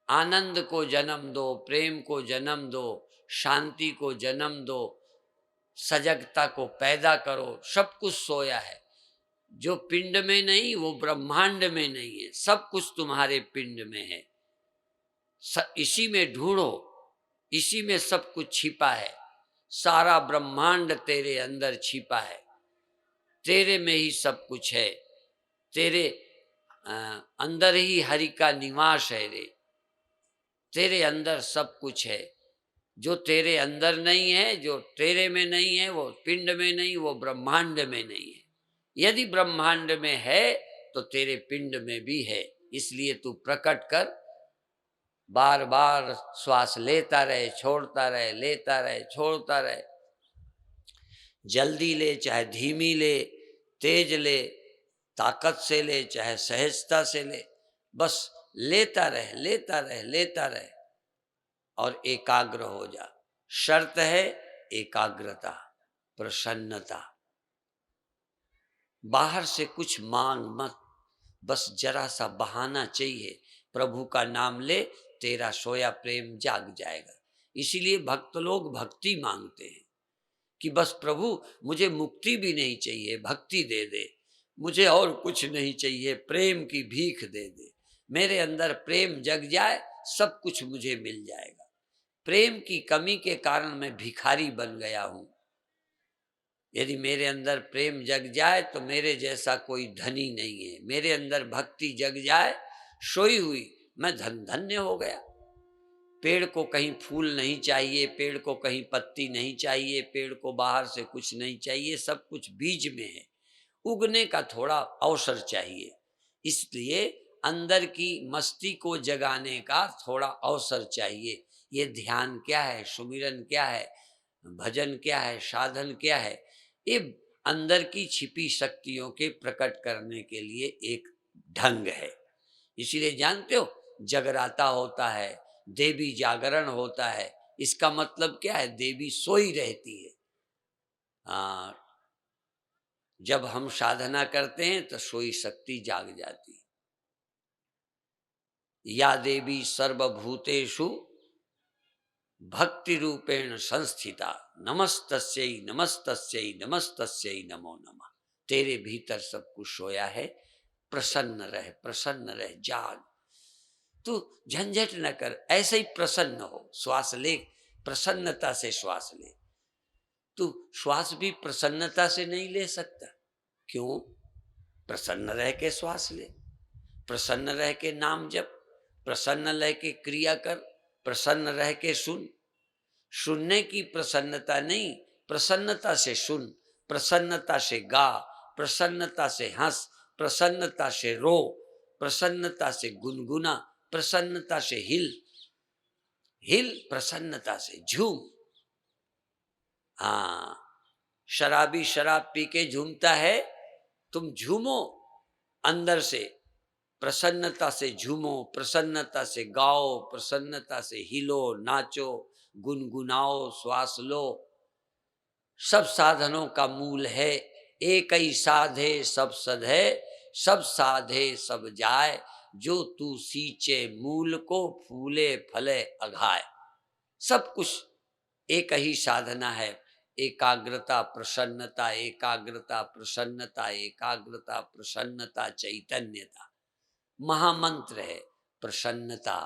आनंद को जन्म दो, प्रेम को जन्म दो, शांति को जन्म दो, सजगता को पैदा करो। सब कुछ सोया है। जो पिंड में नहीं वो ब्रह्मांड में नहीं है, सब कुछ तुम्हारे पिंड में है। इसी में ढूंढो, इसी में सब कुछ छिपा है। सारा ब्रह्मांड तेरे अंदर छिपा है, तेरे में ही सब कुछ है। तेरे अंदर ही हरि का निवास है रे। तेरे अंदर सब कुछ है। जो तेरे अंदर नहीं है, जो तेरे में नहीं है, वो पिंड में नहीं, वो ब्रह्मांड में नहीं है। यदि ब्रह्मांड में है तो तेरे पिंड में भी है। इसलिए तू प्रकट कर, बार बार श्वास लेता रहे, छोड़ता रहे, लेता रहे, छोड़ता रहे। जल्दी ले चाहे धीमी ले, तेज ले, ताकत से ले चाहे सहजता से ले, बस लेता रहे, लेता रहे, लेता रहे और एकाग्र हो जा। शर्त है एकाग्रता, प्रसन्नता। बाहर से कुछ मांग मत, बस जरा सा बहाना चाहिए। प्रभु का नाम ले, तेरा सोया प्रेम जाग जाएगा। इसीलिए भक्त लोग भक्ति मांगते हैं कि बस प्रभु मुझे मुक्ति भी नहीं चाहिए, भक्ति दे दे। मुझे और कुछ नहीं चाहिए, प्रेम की भीख दे दे। मेरे अंदर प्रेम जग जाए, सब कुछ मुझे मिल जाएगा। प्रेम की कमी के कारण मैं भिखारी बन गया हूं। यदि मेरे अंदर प्रेम जग जाए तो मेरे जैसा कोई धनी नहीं है। मेरे अंदर भक्ति जग जाए, सोई हुई, मैं धन्य हो गया। पेड़ को कहीं फूल नहीं चाहिए, पेड़ को कहीं पत्ती नहीं चाहिए, पेड़ को बाहर से कुछ नहीं चाहिए, सब कुछ बीज में है। उगने का थोड़ा अवसर चाहिए। इसलिए अंदर की मस्ती को जगाने का थोड़ा अवसर चाहिए। ये ध्यान क्या है, सुमिरन क्या है, भजन क्या है, साधन क्या है, ये अंदर की छिपी शक्तियों के प्रकट करने के लिए एक ढंग है। इसीलिए जानते हो, जगराता होता है, देवी जागरण होता है। इसका मतलब क्या है? देवी सोई रहती है। जब हम साधना करते हैं तो सोई शक्ति जाग जाती है। या देवी सर्वभूतेषु भक्ति रूपेण संस्थिता, नमस्तस्यै नमस्तस्यै नमस्तस्यै नमो नमः। तेरे भीतर सब कुछ सोया है। प्रसन्न रह, प्रसन्न रह, जाग। तू झंझट न कर, ऐसे ही प्रसन्न हो। श्वास ले, प्रसन्नता से श्वास ले। तू श्वास भी प्रसन्नता से नहीं ले सकता। क्यों? प्रसन्न रह के श्वास ले, प्रसन्न रह के नाम जप, प्रसन्न रह के क्रिया कर, प्रसन्न रह के सुन। सुनने की प्रसन्नता नहीं, प्रसन्नता से सुन, प्रसन्नता से गा, प्रसन्नता से हंस, प्रसन्नता से रो, प्रसन्नता से गुनगुना, प्रसन्नता से हिल, हिल प्रसन्नता से झूम। हाँ, शराबी शराब पी के झूमता है, तुम झूमो अंदर से, प्रसन्नता से झूमो, प्रसन्नता से गाओ, प्रसन्नता से हिलो, नाचो, गुनगुनाओ, श्वास लो। सब साधनों का मूल है एक ही साधे सब सधे, सब साधे सब जाए, जो तू सींचे मूल को, फूले फले अघाए। सब कुछ एक ही साधना है। एकाग्रता प्रसन्नता, एकाग्रता प्रसन्नता, एकाग्रता प्रसन्नता, चैतन्यता महामंत्र है। प्रसन्नता,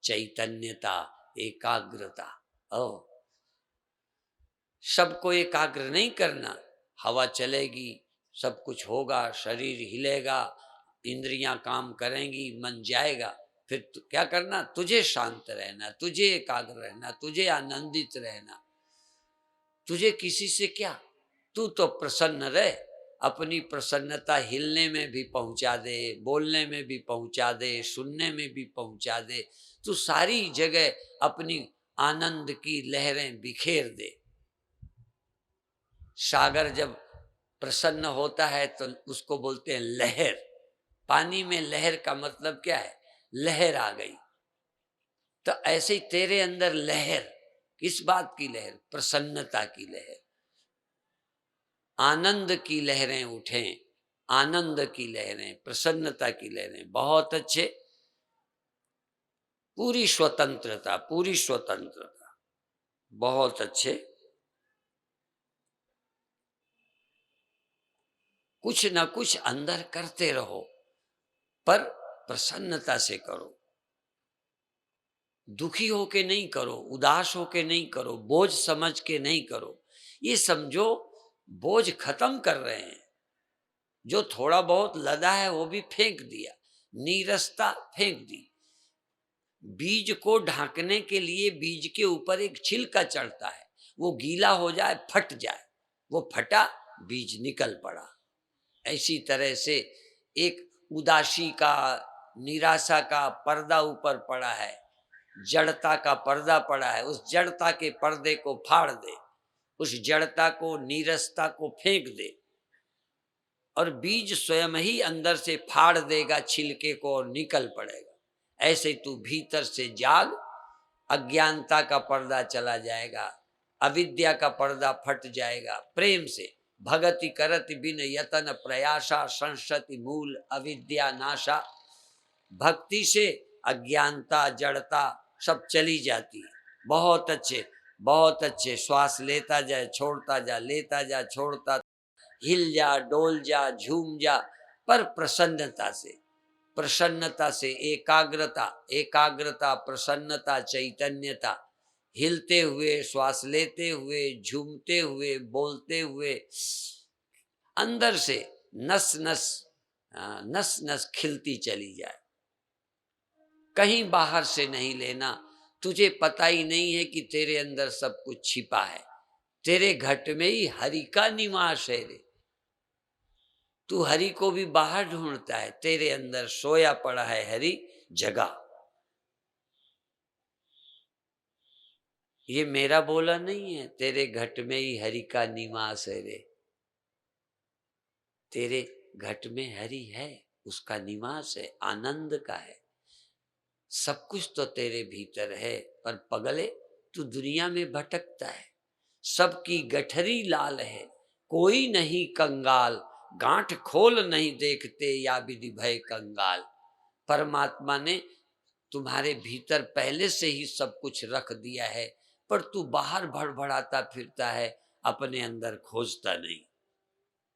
चैतन्यता, एकाग्रता। ओ, सबको एकाग्र नहीं करना। हवा चलेगी, सब कुछ होगा, शरीर हिलेगा, इंद्रियां काम करेंगी, मन जाएगा। फिर क्या करना? तुझे शांत रहना, तुझे एकाग्र रहना, तुझे आनंदित रहना। तुझे किसी से क्या? तू तो प्रसन्न रहे। अपनी प्रसन्नता हिलने में भी पहुंचा दे, बोलने में भी पहुंचा दे, सुनने में भी पहुंचा दे। तू सारी जगह अपनी आनंद की लहरें बिखेर दे। सागर जब प्रसन्न होता है तो उसको बोलते हैं लहर। पानी में लहर का मतलब क्या है? लहर आ गई। तो ऐसे ही तेरे अंदर लहर, किस बात की लहर? प्रसन्नता की लहर। आनंद की लहरें उठें, आनंद की लहरें, प्रसन्नता की लहरें। बहुत अच्छे। पूरी स्वतंत्रता, पूरी स्वतंत्रता। बहुत अच्छे। कुछ ना कुछ अंदर करते रहो, पर प्रसन्नता से करो। दुखी होके नहीं करो, उदास होके नहीं करो, बोझ समझ के नहीं करो। ये समझो बोझ खत्म कर रहे हैं। जो थोड़ा बहुत लदा है वो भी फेंक दिया, नीरसता फेंक दी। बीज को ढांकने के लिए बीज के ऊपर एक छिलका चढ़ता है, वो गीला हो जाए, फट जाए, वो फटा, बीज निकल पड़ा। ऐसी तरह से एक उदासी का, निराशा का पर्दा ऊपर पड़ा है, जड़ता का पर्दा पड़ा है। उस जड़ता के पर्दे को फाड़ दे, उस जड़ता को, नीरसता को फेंक दे, और बीज स्वयं ही अंदर से फाड़ देगा छिलके को और निकल पड़ेगा। ऐसे तू भीतर से जाग, अज्ञानता का पर्दा चला जाएगा, अविद्या का पर्दा फट जाएगा। प्रेम से भगति करति बिन यतन प्रयासा, संसति मूल अविद्या नाशा। भक्ति से अज्ञानता, जड़ता सब चली जाती है। बहुत अच्छे, बहुत अच्छे। श्वास लेता जाए, छोड़ता जा, लेता जा, छोड़ता। हिल जा, डोल जा, झूम जा, पर प्रसन्नता से, प्रसन्नता से। एकाग्रता, एकाग्रता, प्रसन्नता, चैतन्यता। हिलते हुए, श्वास लेते हुए, झूमते हुए, बोलते हुए, अंदर से नस नस, नस नस खिलती चली जाए। कहीं बाहर से नहीं लेना। तुझे पता ही नहीं है कि तेरे अंदर सब कुछ छिपा है। तेरे घट में ही हरि का निवास है रे। तू हरि को भी बाहर ढूंढता है, तेरे अंदर सोया पड़ा है हरि जगा। ये मेरा बोला नहीं है, तेरे घट में ही हरि का निवास है रे। तेरे घट में हरि है, उसका निवास है, आनंद का है। सब कुछ तो तेरे भीतर है, पर पगले तू दुनिया में भटकता है। सबकी गठरी लाल है, कोई नहीं कंगाल। गांठ खोल नहीं देखते या विधि भय कंगाल। परमात्मा ने तुम्हारे भीतर पहले से ही सब कुछ रख दिया है, पर तू बाहर भड़बड़ाता फिरता है, अपने अंदर खोजता नहीं।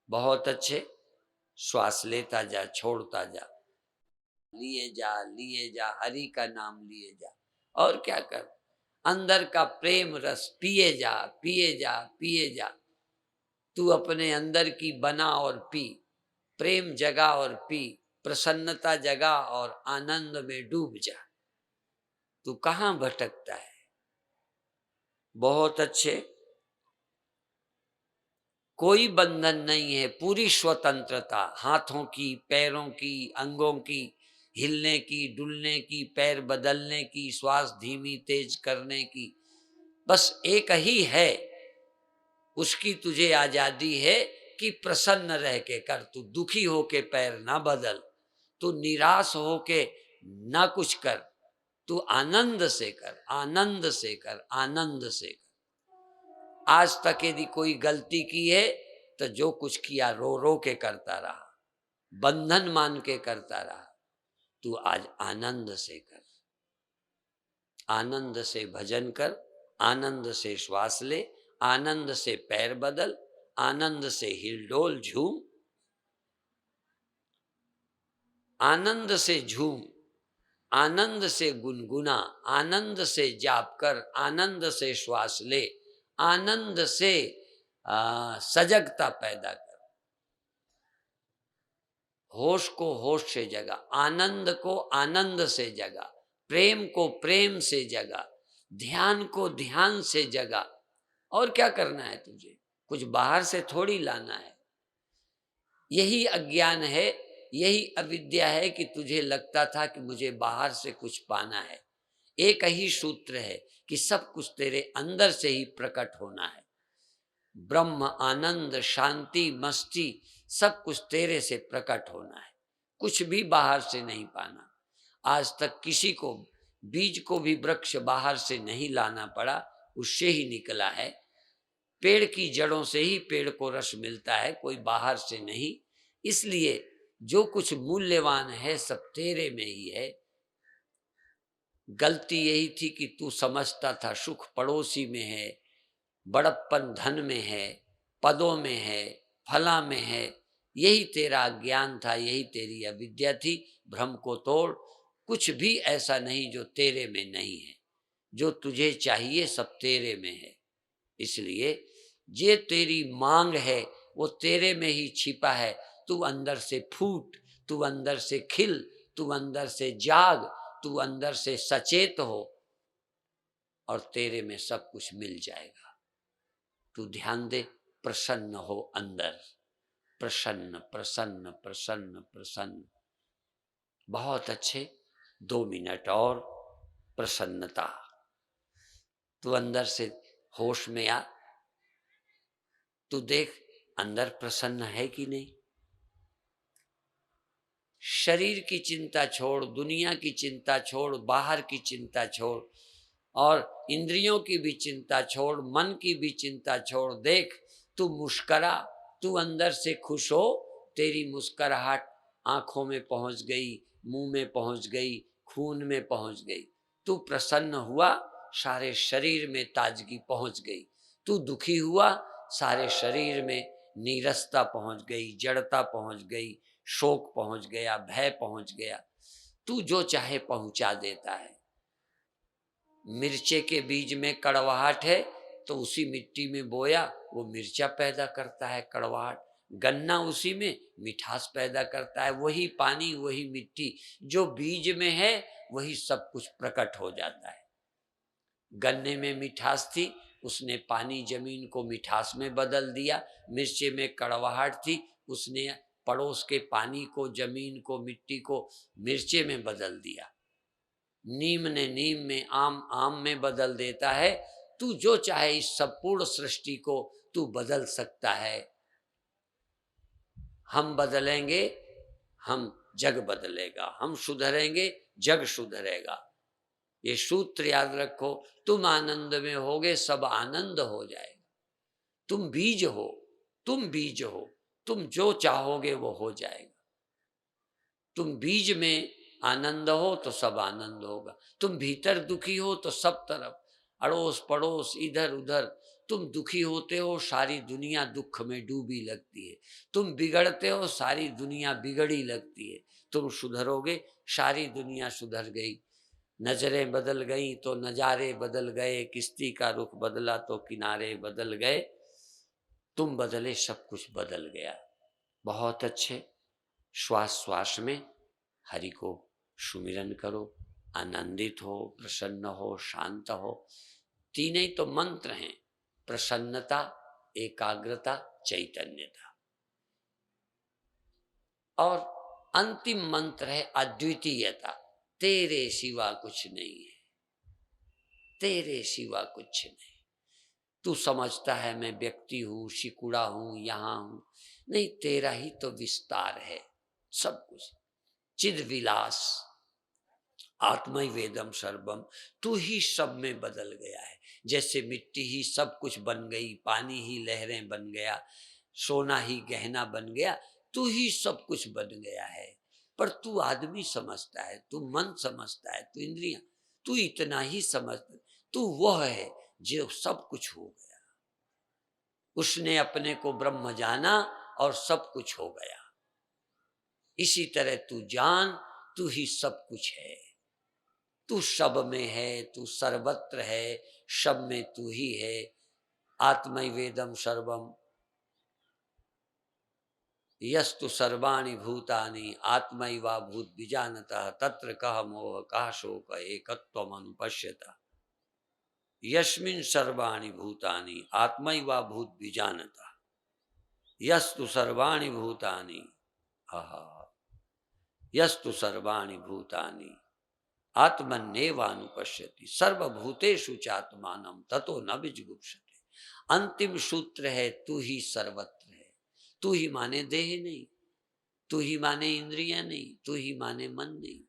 बहुत अच्छे। श्वास लेता जा, छोड़ता जा, लिए जा, लिए जा, हरि का नाम लिए जा। और क्या कर? अंदर का प्रेम रस पिए जा, पिए जा, पिए जा। तू अपने अंदर की बना और पी। प्रेम जगा और पी, प्रसन्नता जगा और आनंद में डूब जा। तू कहाँ भटकता है? बहुत अच्छे। कोई बंधन नहीं है, पूरी स्वतंत्रता। हाथों की, पैरों की, अंगों की, हिलने की, डुलने की, पैर बदलने की, श्वास धीमी तेज करने की, बस एक ही है। उसकी तुझे आजादी है कि प्रसन्न रह के कर। तू दुखी होके पैर ना बदल, तू निराश होके ना कुछ कर। तू आनंद से कर, आनंद से कर, आनंद से कर। आज तक यदि कोई गलती की है तो जो कुछ किया रो रो के करता रहा, बंधन मान के करता रहा। तू आज आनंद से कर, आनंद से भजन कर, आनंद से श्वास ले, आनंद से पैर बदल, आनंद से हिलडोल झूम, आनंद से झूम, आनंद से गुनगुना, आनंद से जाप कर, आनंद से श्वास ले, आनंद से सजगता पैदा कर। होश को होश से जगा, आनंद को आनंद से जगा, प्रेम को प्रेम से जगा, ध्यान को ध्यान से जगा। और क्या करना है तुझे? कुछ बाहर से थोड़ी लाना है। यही अज्ञान है, यही अविद्या है कि तुझे लगता था कि मुझे बाहर से कुछ पाना है। एक ही सूत्र है कि सब कुछ तेरे अंदर से ही प्रकट होना है। ब्रह्म, आनंद, शांति, मस्ती सब कुछ तेरे से प्रकट होना है। कुछ भी बाहर से नहीं पाना। आज तक किसी को, बीज को भी वृक्ष बाहर से नहीं लाना पड़ा, उससे ही निकला है। पेड़ की जड़ों से ही पेड़ को रस मिलता है, कोई बाहर से नहीं। इसलिए जो कुछ मूल्यवान है सब तेरे में ही है। गलती यही थी कि तू समझता था सुख पड़ोसी में है, बड़प्पन धन में है, पदों में है, फला में है। यही तेरा ज्ञान था, यही तेरी अविद्या थी। भ्रम को तोड़, कुछ भी ऐसा नहीं जो तेरे में नहीं है। जो तुझे चाहिए सब तेरे में है। इसलिए ये तेरी मांग है वो तेरे में ही छिपा है। तू अंदर से फूट, तू अंदर से खिल, तू अंदर से जाग, तू अंदर से सचेत हो और तेरे में सब कुछ मिल जाएगा। तू ध्यान दे, प्रसन्न हो अंदर, प्रसन्न प्रसन्न प्रसन्न प्रसन्न। बहुत अच्छे, 2 मिनट और प्रसन्नता। तू अंदर से होश में आ, तू देख अंदर प्रसन्न है कि नहीं। शरीर की चिंता छोड़, दुनिया की चिंता छोड़, बाहर की चिंता छोड़ और इंद्रियों की भी चिंता छोड़, मन की भी चिंता छोड़। देख तू मुस्करा, तू अंदर से खुश हो। तेरी मुस्कुराहट आंखों में पहुंच गई, मुंह में पहुंच गई, खून में पहुंच गई। तू प्रसन्न हुआ, सारे शरीर में ताजगी पहुंच गई। तू दुखी हुआ, सारे शरीर में नीरसता पहुंच गई, जड़ता पहुंच गई, शोक पहुंच गया, भय पहुंच गया। तू जो चाहे पहुंचा देता है। मिर्चे के बीज में कड़वाहट है तो उसी मिट्टी में बोया, वो मिर्चा पैदा करता है कड़वाहट। गन्ना उसी में मिठास पैदा करता है। वही पानी, वही मिट्टी जो बीज में है वही सब कुछ प्रकट हो जाता है। गन्ने में मिठास थी, उसने पानी जमीन को मिठास में बदल दिया। मिर्चे में कड़वाहट थी, उसने पड़ोस के पानी को, जमीन को, मिट्टी को मिर्चे में बदल दिया। नीम ने नीम में, आम आम में बदल देता है। तू जो चाहे इस संपूर्ण सृष्टि को तू बदल सकता है। हम बदलेंगे, हम जग बदलेगा। हम सुधरेंगे, जग सुधरेगा। ये सूत्र याद रखो। तुम आनंद में होगे, सब आनंद हो जाएगा। तुम बीज हो, तुम बीज हो, तुम जो चाहोगे वो हो जाएगा। तुम बीज में आनंद हो तो सब आनंद होगा। तुम भीतर दुखी हो तो सब तरफ, अड़ोस पड़ोस, इधर उधर तुम दुखी होते हो, सारी दुनिया दुख में डूबी लगती है। तुम बिगड़ते हो, सारी दुनिया बिगड़ी लगती है। तुम सुधरोगे, सारी दुनिया सुधर गई। नजरें बदल गई तो नजारे बदल गए, किश्ती का रुख बदला तो किनारे बदल गए। तुम बदले, सब कुछ बदल गया। बहुत अच्छे। श्वास श्वास में हरि को सुमिरन करो, आनंदित हो, प्रसन्न हो, शांत हो। तीन ही तो मंत्र हैं, प्रसन्नता, एकाग्रता, चैतन्यता। और अंतिम मंत्र है अद्वितीयता। तेरे सिवा कुछ नहीं है, तेरे सिवा कुछ नहीं। तू समझता है मैं व्यक्ति हूं, सिकुड़ा हूं, यहां हूं। नहीं, तेरा ही तो विस्तार है सब कुछ। चिद विलास, आत्मै वेदम सर्वम। तू ही सब में बदल गया है। जैसे मिट्टी ही सब कुछ बन गई, पानी ही लहरें बन गया, सोना ही गहना बन गया, तू ही सब कुछ बन गया है। पर तू आदमी समझता है, तू मन समझता है, तू इंद्रियां, तू इतना ही समझ। तू वह है जो सब कुछ हो गया। उसने अपने को ब्रह्म जाना और सब कुछ हो गया। इसी तरह तू जान, तू ही सब कुछ है। तू सब में है, तू सर्वत्र है, सब में तू ही है। आत्मै वेदम सर्वम, यस्तु सर्वाणि भूतानि आत्मैवा भूत बीजानतः तत्र कह मोह कह शोक एकत्वम अनुपश्यता। यस्मिन् सर्वाणि भूतानि आत्मैवा भूत बीजानतः यस्तु सर्वाणि भूतानि, आहा, यस्तु सर्वाणि भूतानि आत्मन्येवानुपश्यति सर्वभूतेषु चात्मानं ततो न विजुगुप्सते। अंतिम सूत्र है, तू ही सर्वत्र है। तू ही माने देह नहीं, तू ही माने इंद्रियां नहीं, तू ही माने मन नहीं,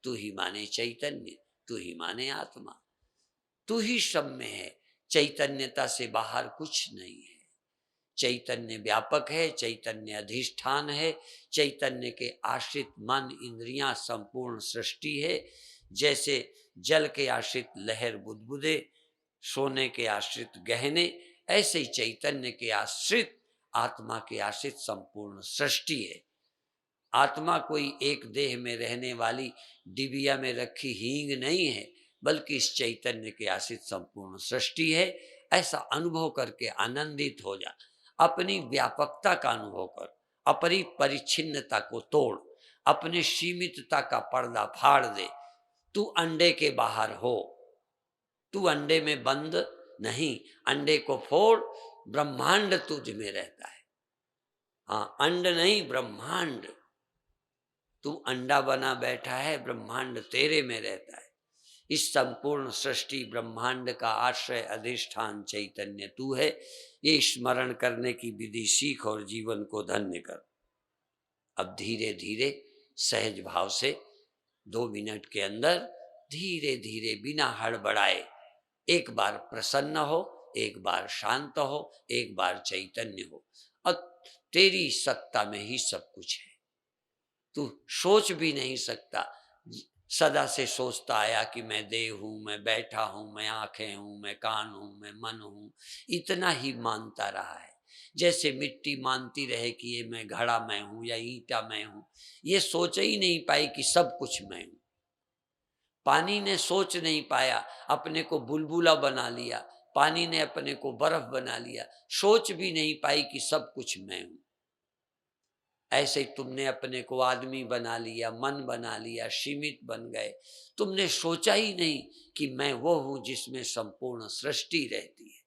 तू ही माने चैतन्य, तू ही माने आत्मा। तू ही सब में है। चैतन्यता से बाहर कुछ नहीं है। चैतन्य व्यापक है, चैतन्य अधिष्ठान है, चैतन्य के आश्रित मन इंद्रियां संपूर्ण सृष्टि है। जैसे जल के आश्रित लहर बुदबुदे, सोने के आश्रित गहने, ऐसे ही चैतन्य के आश्रित, आत्मा के आश्रित संपूर्ण सृष्टि है। आत्मा कोई एक देह में रहने वाली डिबिया में रखी हींग नहीं है, बल्कि इस चैतन्य के आश्रित संपूर्ण सृष्टि है। ऐसा अनुभव करके आनंदित हो जा। अपनी व्यापकता का अनुभव कर, अपनी परिच्छिन्नता को तोड़, अपने सीमितता का पर्दा फाड़ दे। तू अंडे के बाहर हो, तू अंडे में बंद नहीं। अंडे को फोड़, ब्रह्मांड तुझ में रहता है। हाँ, अंड नहीं, ब्रह्मांड। तू अंडा बना बैठा है, ब्रह्मांड तेरे में रहता है। इस संपूर्ण सृष्टि ब्रह्मांड का आश्रय अधिष्ठान चैतन्य तू है। ये स्मरण करने की विधि सीख और जीवन को धन्य कर। अब धीरे धीरे सहज भाव से 2 मिनट के अंदर धीरे धीरे बिना हड़बड़ाए एक बार प्रसन्न हो, एक बार शांत हो, एक बार चैतन्य हो। और तेरी सत्ता में ही सब कुछ है। तू सोच भी नहीं सकता। सदा से सोचता आया कि मैं देह हूं, मैं बैठा हूं, मैं आंखें हूं, मैं कान हूं, मैं मन हूं। इतना ही मानता रहा है। जैसे मिट्टी मानती रहे कि ये मैं घड़ा मैं हूं या ईंटा मैं हूं। ये सोच ही नहीं पाई कि सब कुछ मैं हूं। पानी ने सोच नहीं पाया, अपने को बुलबुला बना लिया। पानी ने अपने को बर्फ बना लिया। सोच भी नहीं पाई कि सब कुछ मैं हूं। ऐसे ही तुमने अपने को आदमी बना लिया, मन बना लिया, सीमित बन गए। तुमने सोचा ही नहीं कि मैं वो हूं जिसमें संपूर्ण सृष्टि रहती है।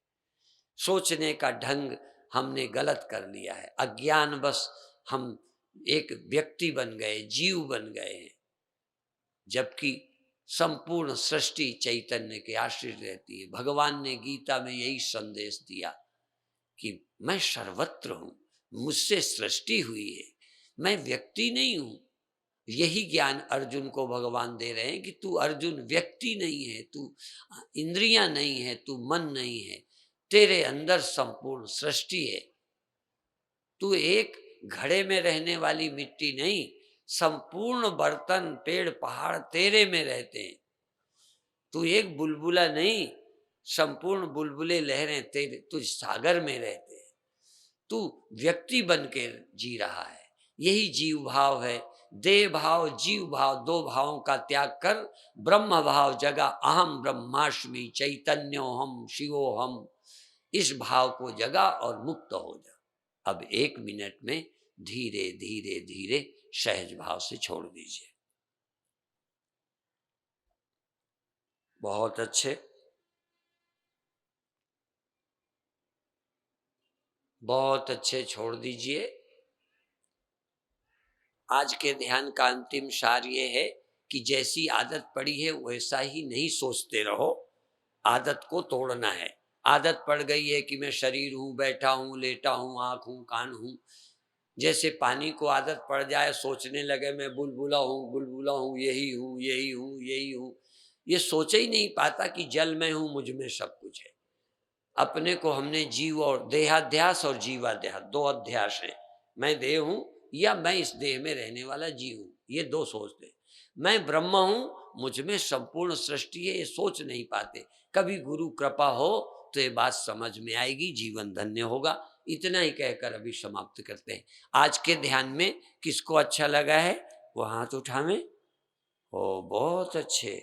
सोचने का ढंग हमने गलत कर लिया है। अज्ञानवश हम एक व्यक्ति बन गए, जीव बन गए हैं, जबकि संपूर्ण सृष्टि चैतन्य के आश्रित रहती है। भगवान ने गीता में यही संदेश दिया कि मैं सर्वत्र हूं, मुझसे सृष्टि हुई है, मैं व्यक्ति नहीं हूं। यही ज्ञान अर्जुन को भगवान दे रहे हैं कि तू अर्जुन व्यक्ति नहीं है, तू इंद्रियां नहीं है, तू मन नहीं है, तेरे अंदर संपूर्ण सृष्टि है। तू एक घड़े में रहने वाली मिट्टी नहीं, संपूर्ण बर्तन पेड़ पहाड़ तेरे में रहते हैं। तू एक बुलबुला नहीं, संपूर्ण बुलबुले लहरें तेरे तुझ सागर में रहते हैं। तू व्यक्ति बन के जी रहा है। यही जीव भाव है। देह भाव जीव भाव 2 भावों का त्याग कर ब्रह्म भाव जगा। अहम ब्रह्मास्मि चैतन्योहम शिवोहम, इस भाव को जगा और मुक्त हो जा। अब 1 मिनट में धीरे धीरे धीरे सहज भाव से छोड़ दीजिए। बहुत अच्छे, बहुत अच्छे, छोड़ दीजिए। आज के ध्यान का अंतिम सार ये है कि जैसी आदत पड़ी है वैसा ही नहीं सोचते रहो। आदत को तोड़ना है। आदत पड़ गई है कि मैं शरीर हूं, बैठा हूं, लेटा हूं, आंख हूं, कान हूं। जैसे पानी को आदत पड़ जाए, सोचने लगे मैं बुलबुला हूं, बुलबुला हूं, यही हूं, यही हूं, यही हूं। ये सोच ही नहीं पाता कि जल में हूं, मुझ में सब कुछ है। अपने को हमने जीव और देहाध्यास और जीवाध्यास 2 अध्यास है। मैं देह हूं या मैं इस देह में रहने वाला जीव हूं, ये 2 सोचते। मैं ब्रह्म हूं, मुझ में संपूर्ण सृष्टि है, ये सोच नहीं पाते। कभी गुरु कृपा हो तो ये बात समझ में आएगी, जीवन धन्य होगा। इतना ही कहकर अभी समाप्त करते हैं। आज के ध्यान में किसको अच्छा लगा है वो हाथ उठावे। ओ बहुत अच्छे।